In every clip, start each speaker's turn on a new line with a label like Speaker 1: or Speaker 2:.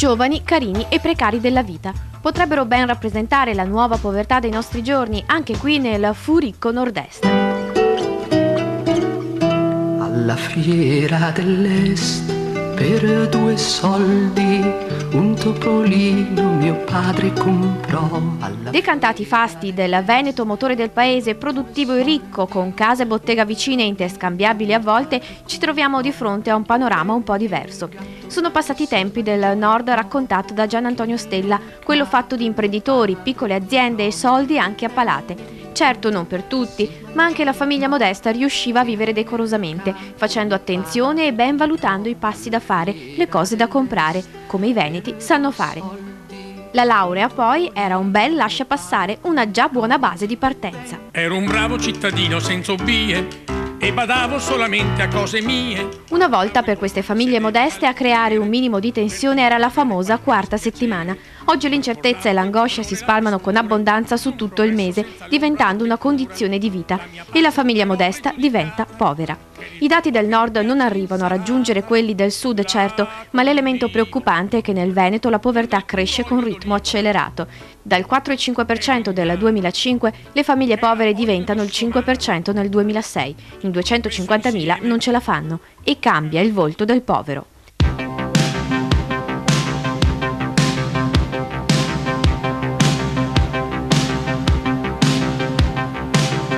Speaker 1: giovani, carini e precari della vita. Potrebbero ben rappresentare la nuova povertà dei nostri giorni, anche qui nel fu ricco nord-est.
Speaker 2: Alla fiera dell'est, per 2 soldi, un topolino mio padre comprò.
Speaker 1: Decantati fasti del Veneto, motore del paese, produttivo e ricco, con case e bottega vicine e interscambiabili a volte, ci troviamo di fronte a un panorama un po' diverso. Sono passati i tempi del nord raccontato da Gian Antonio Stella, quello fatto di imprenditori, piccole aziende e soldi anche a palate. Certo, non per tutti, ma anche la famiglia modesta riusciva a vivere decorosamente, facendo attenzione e ben valutando i passi da fare, le cose da comprare, come i veneti sanno fare. La laurea poi era un bel lasciapassare, una già buona base di partenza.
Speaker 3: Ero un bravo cittadino senza obbie e badavo solamente a cose mie.
Speaker 1: Una volta per queste famiglie modeste a creare un minimo di tensione era la famosa quarta settimana. Oggi l'incertezza e l'angoscia si spalmano con abbondanza su tutto il mese, diventando una condizione di vita, e la famiglia modesta diventa povera. I dati del nord non arrivano a raggiungere quelli del sud, certo, ma l'elemento preoccupante è che nel Veneto la povertà cresce con ritmo accelerato. Dal 4,5% del 2005 le famiglie povere diventano il 5% nel 2006. In 250.000 non ce la fanno e cambia il volto del povero.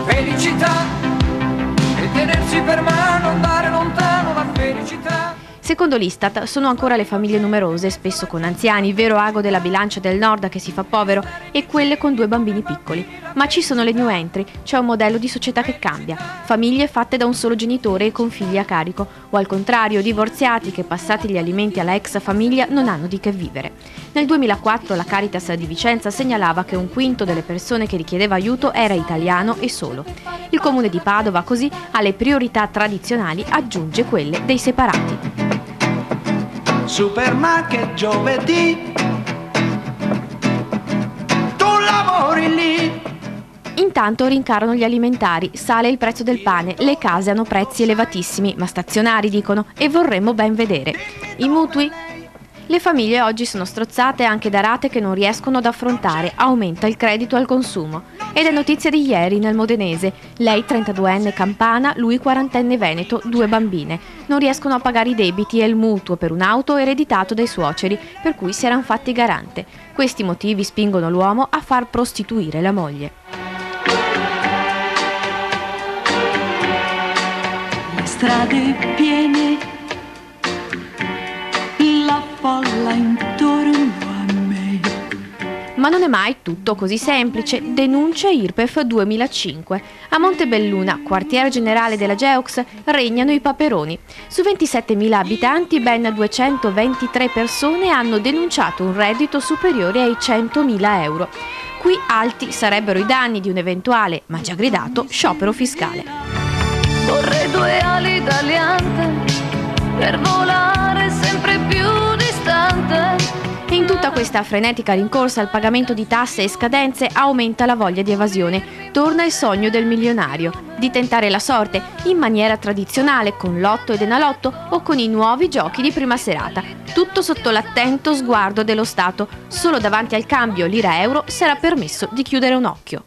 Speaker 2: Felicità e tenersi per mano, andare lontano la felicità.
Speaker 1: Secondo l'Istat sono ancora le famiglie numerose, spesso con anziani, vero ago della bilancia del nord che si fa povero, e quelle con 2 bambini piccoli. Ma ci sono le new entry, c'è un modello di società che cambia. Famiglie fatte da un solo genitore e con figli a carico, o al contrario divorziati che passati gli alimenti alla ex famiglia non hanno di che vivere. Nel 2004 la Caritas di Vicenza segnalava che 1/5 delle persone che richiedeva aiuto era italiano e solo. Il comune di Padova così alle priorità tradizionali aggiunge quelle dei separati.
Speaker 2: Supermarket giovedì, tu lavori lì.
Speaker 1: Intanto rincarano gli alimentari, sale il prezzo del pane, le case hanno prezzi elevatissimi, ma stazionari dicono, e vorremmo ben vedere. I mutui? Le famiglie oggi sono strozzate anche da rate che non riescono ad affrontare, aumenta il credito al consumo. Ed è notizia di ieri nel modenese, lei 32enne campana, lui 40enne veneto, 2 bambine. Non riescono a pagare i debiti e il mutuo per un'auto ereditato dai suoceri, per cui si erano fatti garante. Questi motivi spingono l'uomo a far prostituire la moglie.
Speaker 4: Le strade piene, la folla intorno a me.
Speaker 1: Ma non è mai tutto così semplice. Denuncia IRPEF 2005. A Montebelluna, quartiere generale della Geox, regnano i paperoni. Su 27.000 abitanti, ben 223 persone hanno denunciato un reddito superiore ai 100.000 euro. Qui alti sarebbero i danni di un eventuale, ma già gridato, sciopero fiscale.
Speaker 5: Vorrei 2 ali d'aliante per volare sempre più distante.
Speaker 1: E in tutta questa frenetica rincorsa al pagamento di tasse e scadenze aumenta la voglia di evasione. Torna il sogno del milionario, di tentare la sorte in maniera tradizionale con Lotto ed Enalotto o con i nuovi giochi di prima serata. Tutto sotto l'attento sguardo dello Stato. Solo davanti al cambio lira-euro sarà permesso di chiudere un occhio.